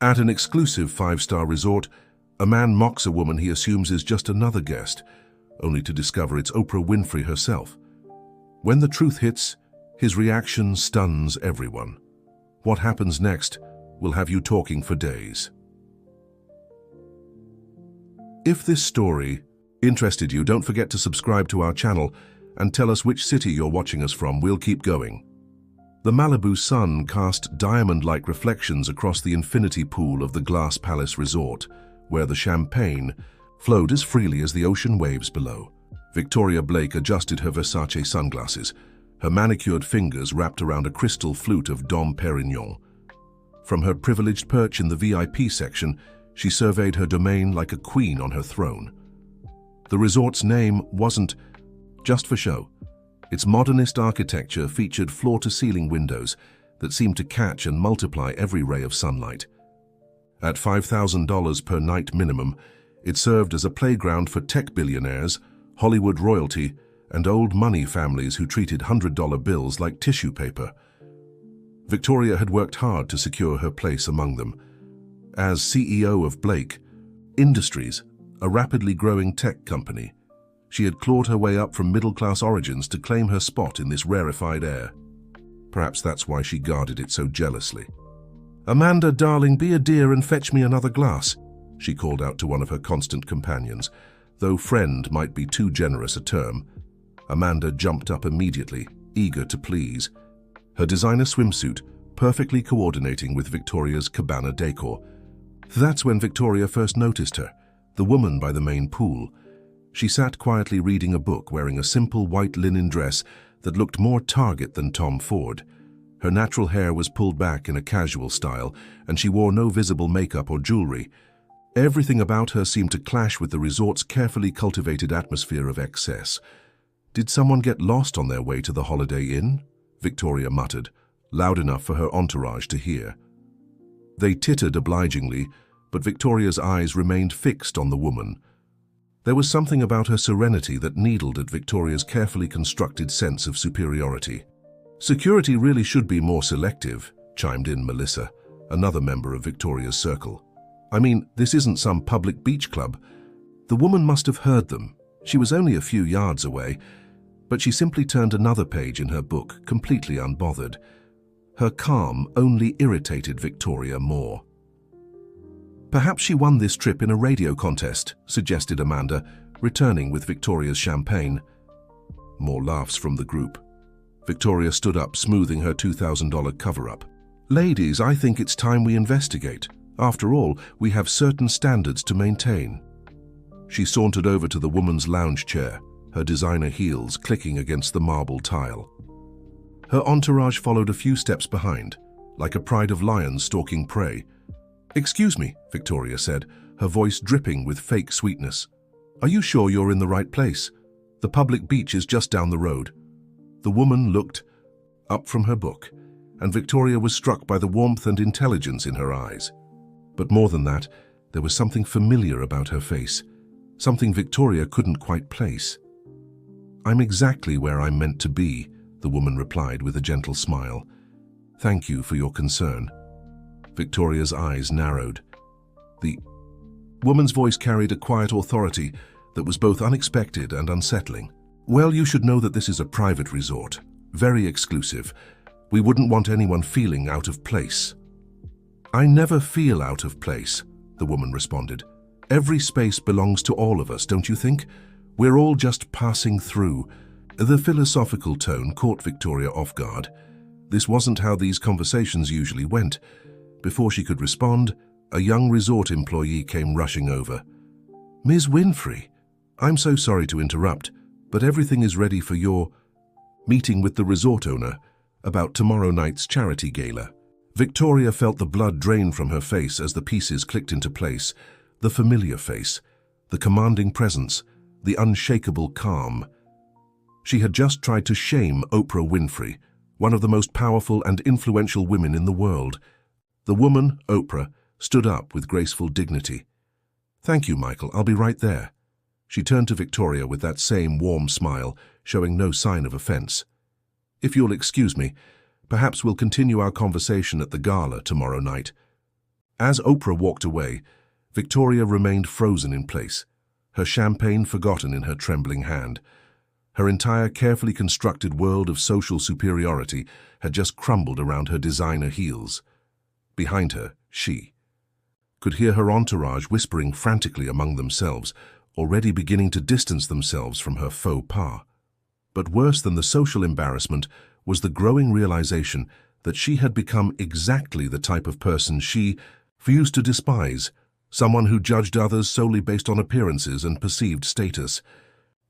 At an exclusive five-star resort, a man mocks a woman he assumes is just another guest, only to discover it's Oprah Winfrey herself. When the truth hits, his reaction stuns everyone. What happens next will have you talking for days. If this story interested you, don't forget to subscribe to our channel and tell us which city you're watching us from. We'll keep going. The Malibu sun cast diamond-like reflections across the infinity pool of the Glass Palace Resort, where the champagne flowed as freely as the ocean waves below. Victoria Blake adjusted her Versace sunglasses, her manicured fingers wrapped around a crystal flute of Dom Perignon. From her privileged perch in the VIP section, she surveyed her domain like a queen on her throne. The resort's name wasn't just for show. Its modernist architecture featured floor-to-ceiling windows that seemed to catch and multiply every ray of sunlight. At $5,000 per night minimum, it served as a playground for tech billionaires, Hollywood royalty, and old money families who treated $100 bills like tissue paper. Victoria had worked hard to secure her place among them. As CEO of Blake Industries, a rapidly growing tech company, she had clawed her way up from middle-class origins to claim her spot in this rarefied air. Perhaps that's why she guarded it so jealously. "Amanda, darling, be a dear and fetch me another glass," she called out to one of her constant companions. Though friend might be too generous a term, Amanda jumped up immediately, eager to please, her designer swimsuit perfectly coordinating with Victoria's cabana decor. That's when Victoria first noticed her, the woman by the main pool. She sat quietly reading a book, wearing a simple white linen dress that looked more Target than Tom Ford. Her natural hair was pulled back in a casual style, and she wore no visible makeup or jewelry. Everything about her seemed to clash with the resort's carefully cultivated atmosphere of excess. "Did someone get lost on their way to the Holiday Inn?" Victoria muttered, loud enough for her entourage to hear. They tittered obligingly, but Victoria's eyes remained fixed on the woman. There was something about her serenity that needled at Victoria's carefully constructed sense of superiority. "Security really should be more selective," chimed in Melissa, another member of Victoria's circle. "I mean, this isn't some public beach club." The woman must have heard them. She was only a few yards away, but she simply turned another page in her book, completely unbothered. Her calm only irritated Victoria more. "Perhaps she won this trip in a radio contest," suggested Amanda, returning with Victoria's champagne. More laughs from the group. Victoria stood up, smoothing her $2,000 cover-up. "Ladies, I think it's time we investigate. After all, we have certain standards to maintain." She sauntered over to the woman's lounge chair, her designer heels clicking against the marble tile. Her entourage followed a few steps behind, like a pride of lions stalking prey. "Excuse me," Victoria said, her voice dripping with fake sweetness. "Are you sure you're in the right place? The public beach is just down the road." The woman looked up from her book, and Victoria was struck by the warmth and intelligence in her eyes. But more than that, there was something familiar about her face, something Victoria couldn't quite place. "I'm exactly where I'm meant to be," the woman replied with a gentle smile. "Thank you for your concern." Victoria's eyes narrowed. The woman's voice carried a quiet authority that was both unexpected and unsettling. "Well, you should know that this is a private resort, very exclusive. We wouldn't want anyone feeling out of place." "I never feel out of place," the woman responded. "Every space belongs to all of us, don't you think? We're all just passing through." The philosophical tone caught Victoria off guard. This wasn't how these conversations usually went. Before she could respond, a young resort employee came rushing over. "Ms. Winfrey, I'm so sorry to interrupt, but everything is ready for your meeting with the resort owner about tomorrow night's charity gala." Victoria felt the blood drain from her face as the pieces clicked into place, the familiar face, the commanding presence, the unshakable calm. She had just tried to shame Oprah Winfrey, one of the most powerful and influential women in the world. The woman, Oprah, stood up with graceful dignity. "Thank you, Michael. I'll be right there." She turned to Victoria with that same warm smile, showing no sign of offense. "If you'll excuse me, perhaps we'll continue our conversation at the gala tomorrow night." As Oprah walked away, Victoria remained frozen in place, her champagne forgotten in her trembling hand. Her entire carefully constructed world of social superiority had just crumbled around her designer heels. Behind her, she could hear her entourage whispering frantically among themselves, already beginning to distance themselves from her faux pas. But worse than the social embarrassment was the growing realization that she had become exactly the type of person she used to despise, someone who judged others solely based on appearances and perceived status.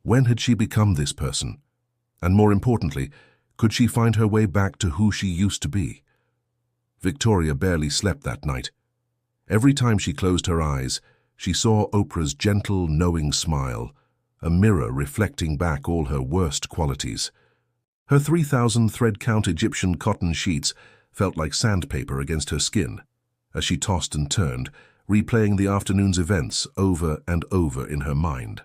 When had she become this person? And more importantly, could she find her way back to who she used to be? Victoria barely slept that night. Every time she closed her eyes, she saw Oprah's gentle, knowing smile, a mirror reflecting back all her worst qualities. Her 3,000 thread-count Egyptian cotton sheets felt like sandpaper against her skin, as she tossed and turned, replaying the afternoon's events over and over in her mind.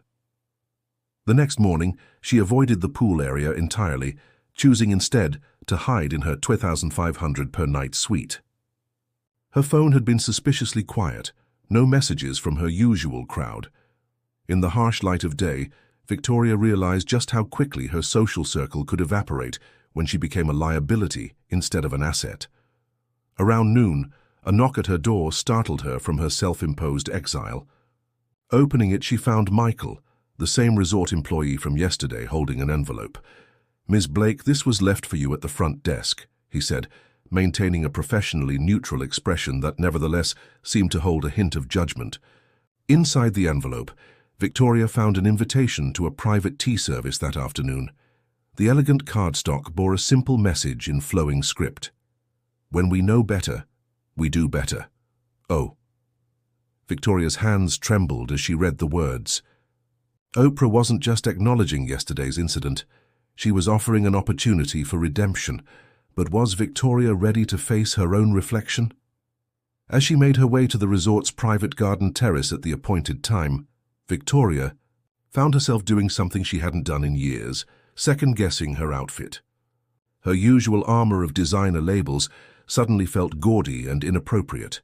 The next morning, she avoided the pool area entirely, choosing instead to hide in her $2,500 per night suite. Her phone had been suspiciously quiet, no messages from her usual crowd. In the harsh light of day, Victoria realized just how quickly her social circle could evaporate when she became a liability instead of an asset. Around noon, a knock at her door startled her from her self-imposed exile. Opening it, she found Michael, the same resort employee from yesterday, holding an envelope. "Ms. Blake, this was left for you at the front desk," he said, maintaining a professionally neutral expression that nevertheless seemed to hold a hint of judgment. Inside the envelope, Victoria found an invitation to a private tea service that afternoon. The elegant cardstock bore a simple message in flowing script. "When we know better, we do better. Oh." Victoria's hands trembled as she read the words. Oprah wasn't just acknowledging yesterday's incident. She was offering an opportunity for redemption. But was Victoria ready to face her own reflection? As she made her way to the resort's private garden terrace at the appointed time, Victoria found herself doing something she hadn't done in years, second-guessing her outfit. Her usual armor of designer labels suddenly felt gaudy and inappropriate.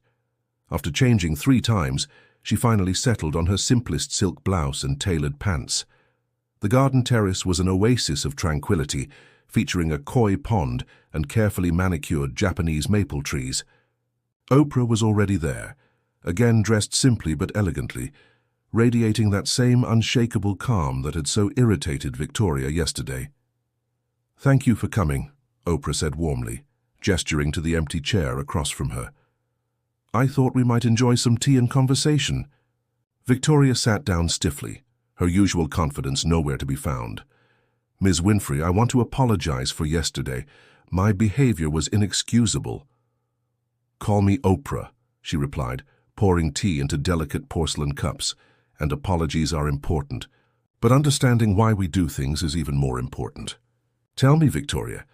After changing 3 times, she finally settled on her simplest silk blouse and tailored pants. The garden terrace was an oasis of tranquility, featuring a koi pond and carefully manicured Japanese maple trees. Oprah was already there, again dressed simply but elegantly, radiating that same unshakable calm that had so irritated Victoria yesterday. "Thank you for coming," Oprah said warmly, gesturing to the empty chair across from her. "I thought we might enjoy some tea and conversation." Victoria sat down stiffly, her usual confidence nowhere to be found. "Ms. Winfrey, I want to apologize for yesterday. My behavior was inexcusable." "Call me Oprah," she replied, pouring tea into delicate porcelain cups. "And apologies are important. But understanding why we do things is even more important. Tell me, Victoria,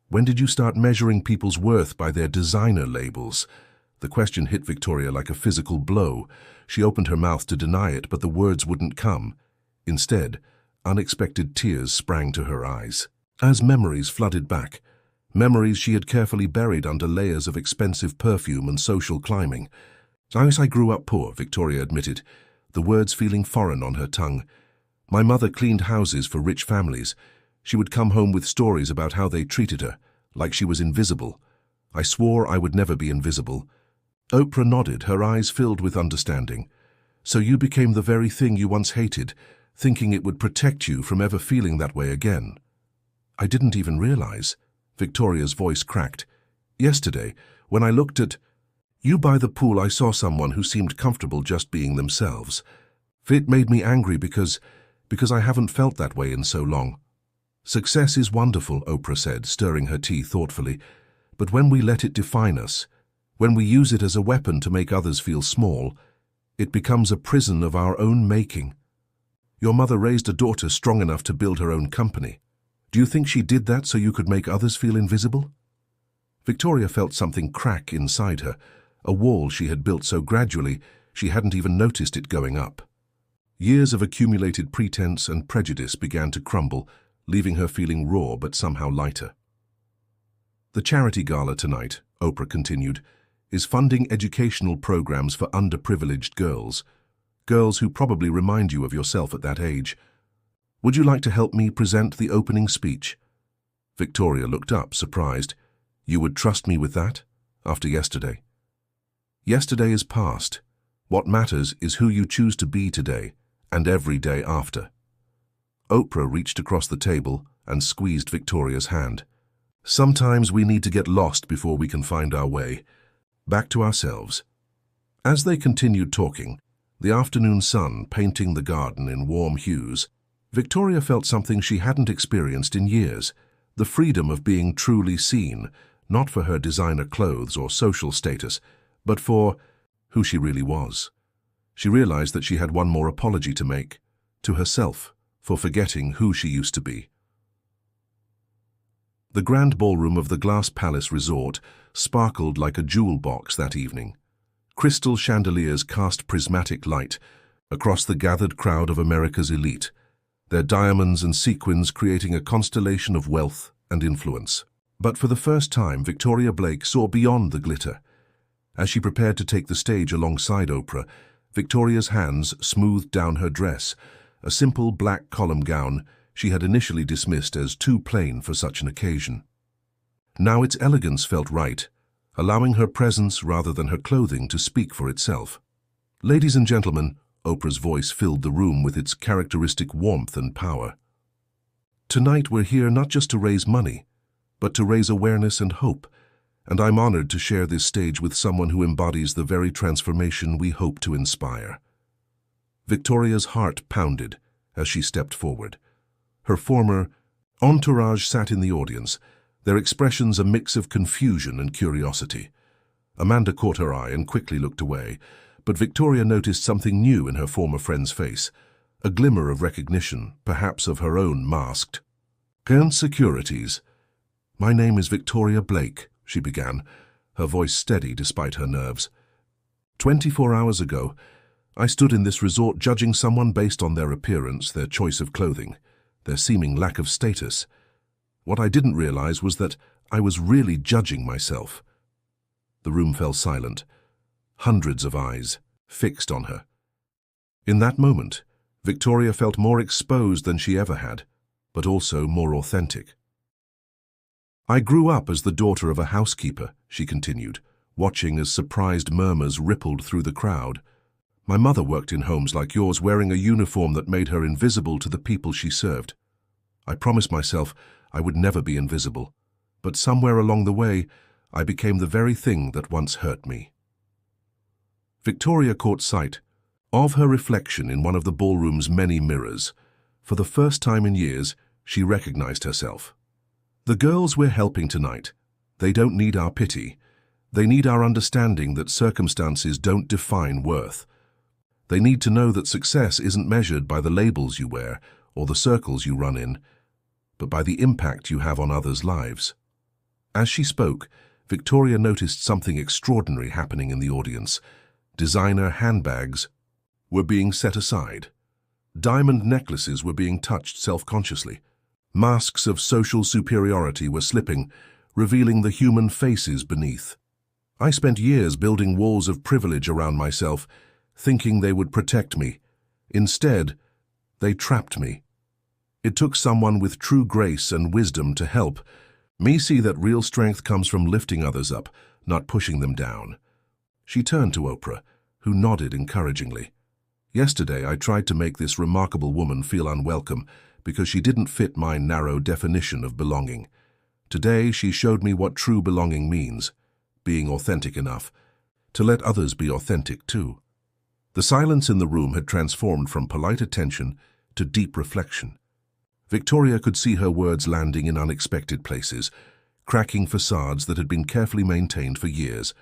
when did you start measuring people's worth by their designer labels?" The question hit Victoria like a physical blow. She opened her mouth to deny it, but the words wouldn't come. Instead, unexpected tears sprang to her eyes. As memories flooded back, memories she had carefully buried under layers of expensive perfume and social climbing. "I grew up poor," Victoria admitted, the words feeling foreign on her tongue. "My mother cleaned houses for rich families. She would come home with stories about how they treated her, like she was invisible. I swore I would never be invisible." Oprah nodded, her eyes filled with understanding. "So you became the very thing you once hated, thinking it would protect you from ever feeling that way again." "I didn't even realize." Victoria's voice cracked. "Yesterday, when I looked at you by the pool, I saw someone who seemed comfortable just being themselves. It made me angry because I haven't felt that way in so long." "Success is wonderful," Oprah said, stirring her tea thoughtfully. "But when we let it define us, when we use it as a weapon to make others feel small, it becomes a prison of our own making. Your mother raised a daughter strong enough to build her own company. Do you think she did that so you could make others feel invisible?" Victoria felt something crack inside her, a wall she had built so gradually she hadn't even noticed it going up. Years of accumulated pretense and prejudice began to crumble, leaving her feeling raw but somehow lighter. "The charity gala tonight," Oprah continued, is funding educational programs for underprivileged girls. Girls who probably remind you of yourself at that age. Would you like to help me present the opening speech? Victoria looked up, surprised. You would trust me with that? After yesterday? Yesterday is past. What matters is who you choose to be today, and every day after. Oprah reached across the table and squeezed Victoria's hand. Sometimes we need to get lost before we can find our way back to ourselves. As they continued talking, the afternoon sun painting the garden in warm hues, Victoria felt something she hadn't experienced in years, the freedom of being truly seen, not for her designer clothes or social status, but for who she really was. She realized that she had one more apology to make, to herself, for forgetting who she used to be. The grand ballroom of the Glass Palace Resort sparkled like a jewel box that evening. Crystal chandeliers cast prismatic light across the gathered crowd of America's elite, their diamonds and sequins creating a constellation of wealth and influence. But for the first time, Victoria Blake saw beyond the glitter. As she prepared to take the stage alongside Oprah, Victoria's hands smoothed down her dress, a simple black column gown she had initially dismissed as too plain for such an occasion. Now its elegance felt right, allowing her presence rather than her clothing to speak for itself. Ladies and gentlemen, Oprah's voice filled the room with its characteristic warmth and power. Tonight we're here not just to raise money, but to raise awareness and hope, and I'm honored to share this stage with someone who embodies the very transformation we hope to inspire. Victoria's heart pounded as she stepped forward. Her former entourage sat in the audience, their expressions a mix of confusion and curiosity. Amanda caught her eye and quickly looked away, but Victoria noticed something new in her former friend's face, a glimmer of recognition, perhaps of her own masked. "Securities. My name is Victoria Blake," she began, her voice steady despite her nerves. 24 hours ago, I stood in this resort judging someone based on their appearance, their choice of clothing, their seeming lack of status. What I didn't realize was that I was really judging myself. The room fell silent, hundreds of eyes fixed on her. In that moment, Victoria felt more exposed than she ever had, but also more authentic. I grew up as the daughter of a housekeeper, she continued, watching as surprised murmurs rippled through the crowd. My mother worked in homes like yours, wearing a uniform that made her invisible to the people she served. I promised myself I would never be invisible, but somewhere along the way, I became the very thing that once hurt me. Victoria caught sight of her reflection in one of the ballroom's many mirrors. For the first time in years, she recognized herself. The girls we're helping tonight, they don't need our pity. They need our understanding that circumstances don't define worth. They need to know that success isn't measured by the labels you wear or the circles you run in, but by the impact you have on others' lives. As she spoke, Victoria noticed something extraordinary happening in the audience. Designer handbags were being set aside. Diamond necklaces were being touched self-consciously. Masks of social superiority were slipping, revealing the human faces beneath. I spent years building walls of privilege around myself, thinking they would protect me. Instead, they trapped me. It took someone with true grace and wisdom to help me see that real strength comes from lifting others up, not pushing them down. She turned to Oprah, who nodded encouragingly. Yesterday, I tried to make this remarkable woman feel unwelcome because she didn't fit my narrow definition of belonging. Today, she showed me what true belonging means, being authentic enough to let others be authentic too. The silence in the room had transformed from polite attention to deep reflection. Victoria could see her words landing in unexpected places, cracking facades that had been carefully maintained for years.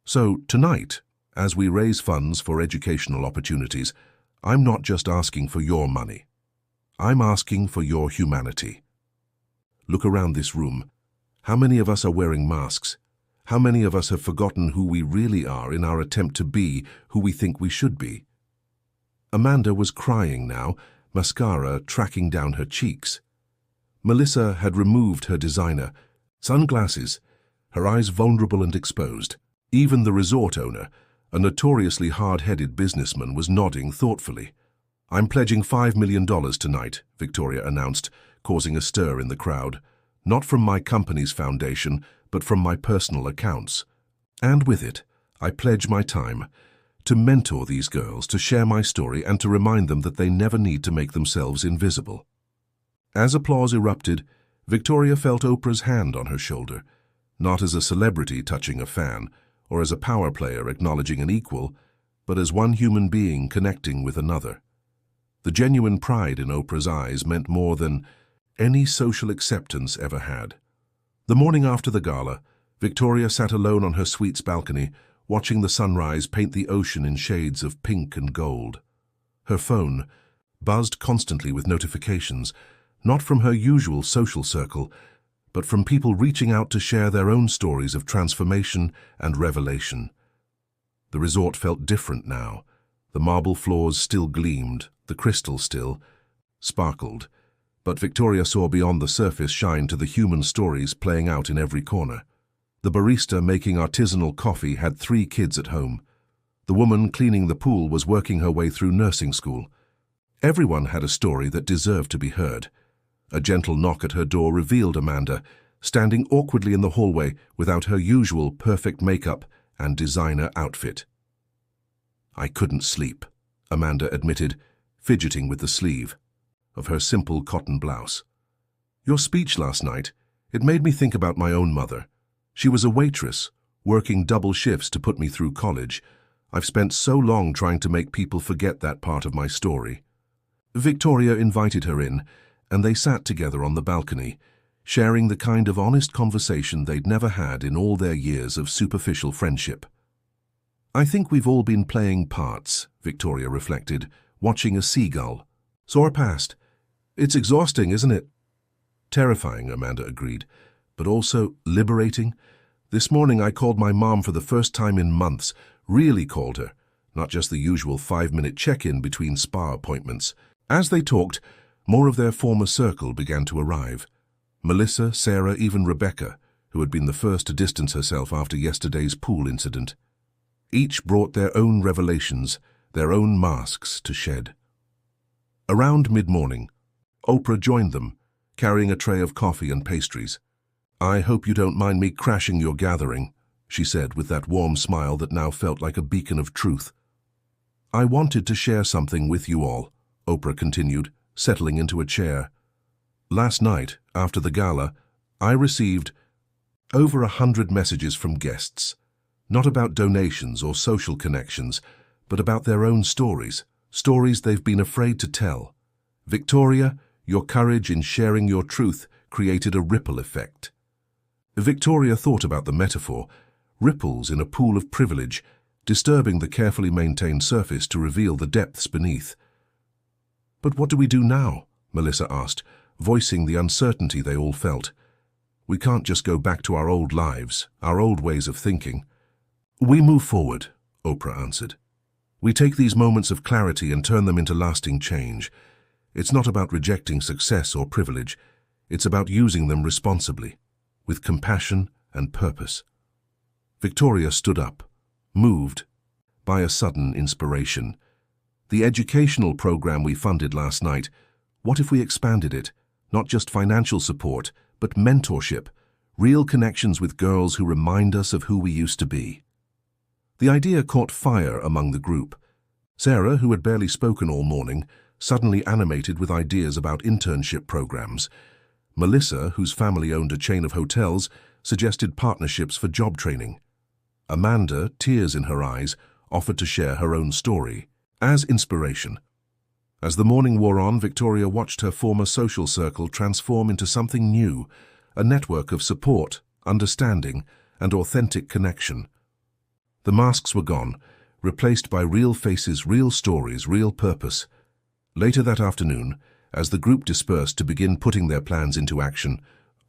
So, tonight, as we raise funds for educational opportunities, I'm not just asking for your money. I'm asking for your humanity. Look around this room. How many of us are wearing masks? How many of us have forgotten who we really are in our attempt to be who we think we should be? Amanda was crying now, mascara tracking down her cheeks. Melissa had removed her designer, sunglasses, her eyes vulnerable and exposed. Even the resort owner, a notoriously hard-headed businessman, was nodding thoughtfully. "I'm pledging $5 million tonight," Victoria announced, causing a stir in the crowd. "Not from my company's foundation, but from my personal accounts. And with it, I pledge my time to mentor these girls, to share my story, and to remind them that they never need to make themselves invisible." As applause erupted, Victoria felt Oprah's hand on her shoulder, not as a celebrity touching a fan, or as a power player acknowledging an equal, but as one human being connecting with another. The genuine pride in Oprah's eyes meant more than any social acceptance ever had. The morning after the gala, Victoria sat alone on her suite's balcony, watching the sunrise paint the ocean in shades of pink and gold. Her phone buzzed constantly with notifications, not from her usual social circle, but from people reaching out to share their own stories of transformation and revelation. The resort felt different now. The marble floors still gleamed, the crystal still sparkled, but Victoria saw beyond the surface shine to the human stories playing out in every corner. The barista making artisanal coffee had 3 kids at home. The woman cleaning the pool was working her way through nursing school. Everyone had a story that deserved to be heard. A gentle knock at her door revealed Amanda, standing awkwardly in the hallway without her usual perfect makeup and designer outfit. "I couldn't sleep," Amanda admitted, fidgeting with the sleeve of her simple cotton blouse. "Your speech last night, it made me think about my own mother. She was a waitress, working double shifts to put me through college. I've spent so long trying to make people forget that part of my story." Victoria invited her in, and they sat together on the balcony, sharing the kind of honest conversation they'd never had in all their years of superficial friendship. "I think we've all been playing parts," Victoria reflected, watching a seagull soar past. "It's exhausting, isn't it?" "Terrifying," Amanda agreed, "but also liberating. This morning I called my mom for the first time in months, really called her, not just the usual 5-minute check-in between spa appointments." As they talked, more of their former circle began to arrive. Melissa, Sarah, even Rebecca, who had been the first to distance herself after yesterday's pool incident. Each brought their own revelations, their own masks to shed. Around mid-morning, Oprah joined them, carrying a tray of coffee and pastries. "I hope you don't mind me crashing your gathering," she said with that warm smile that now felt like a beacon of truth. "I wanted to share something with you all," Oprah continued, settling into a chair. "Last night, after the gala, I received over 100 messages from guests, not about donations or social connections, but about their own stories, stories they've been afraid to tell. Victoria, your courage in sharing your truth created a ripple effect." Victoria thought about the metaphor, ripples in a pool of privilege, disturbing the carefully maintained surface to reveal the depths beneath. "But what do we do now?" Melissa asked, voicing the uncertainty they all felt. "We can't just go back to our old lives, our old ways of thinking." "We move forward," Oprah answered. "We take these moments of clarity and turn them into lasting change. It's not about rejecting success or privilege. It's about using them responsibly, with compassion and purpose." Victoria stood up, moved by a sudden inspiration. "The educational program we funded last night, what if we expanded it? Not just financial support, but mentorship, real connections with girls who remind us of who we used to be." The idea caught fire among the group. Sarah, who had barely spoken all morning, suddenly animated with ideas about internship programs. Melissa, whose family owned a chain of hotels, suggested partnerships for job training. Amanda, tears in her eyes, offered to share her own story as inspiration. As the morning wore on, Victoria watched her former social circle transform into something new, a network of support, understanding, and authentic connection. The masks were gone, replaced by real faces, real stories, real purpose. Later that afternoon, as the group dispersed to begin putting their plans into action,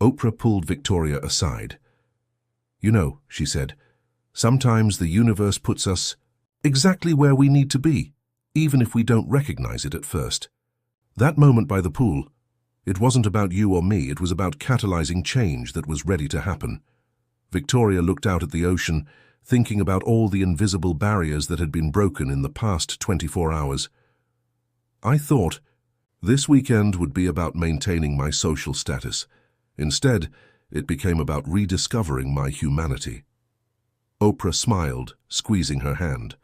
Oprah pulled Victoria aside. "You know," she said, "sometimes the universe puts us exactly where we need to be, even if we don't recognize it at first. That moment by the pool, it wasn't about you or me, it was about catalyzing change that was ready to happen." Victoria looked out at the ocean, thinking about all the invisible barriers that had been broken in the past 24 hours. I thought this weekend would be about maintaining my social status. Instead, it became about rediscovering my humanity. Oprah smiled, squeezing her hand.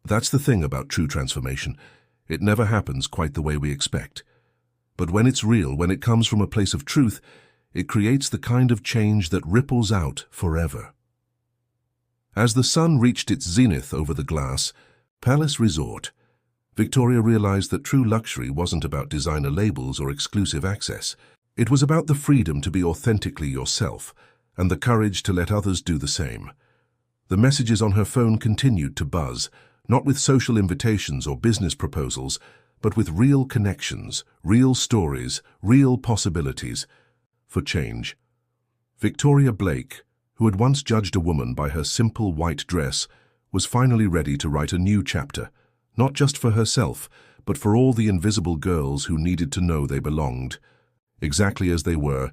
That's the thing about true transformation. It never happens quite the way we expect. But when it's real, when it comes from a place of truth, it creates the kind of change that ripples out forever. As the sun reached its zenith over the glass Palace Resort, Victoria realized that true luxury wasn't about designer labels or exclusive access. It was about the freedom to be authentically yourself and the courage to let others do the same. The messages on her phone continued to buzz, not with social invitations or business proposals, but with real connections, real stories, real possibilities for change. Victoria Blake, who had once judged a woman by her simple white dress, was finally ready to write a new chapter, not just for herself, but for all the invisible girls who needed to know they belonged, exactly as they were,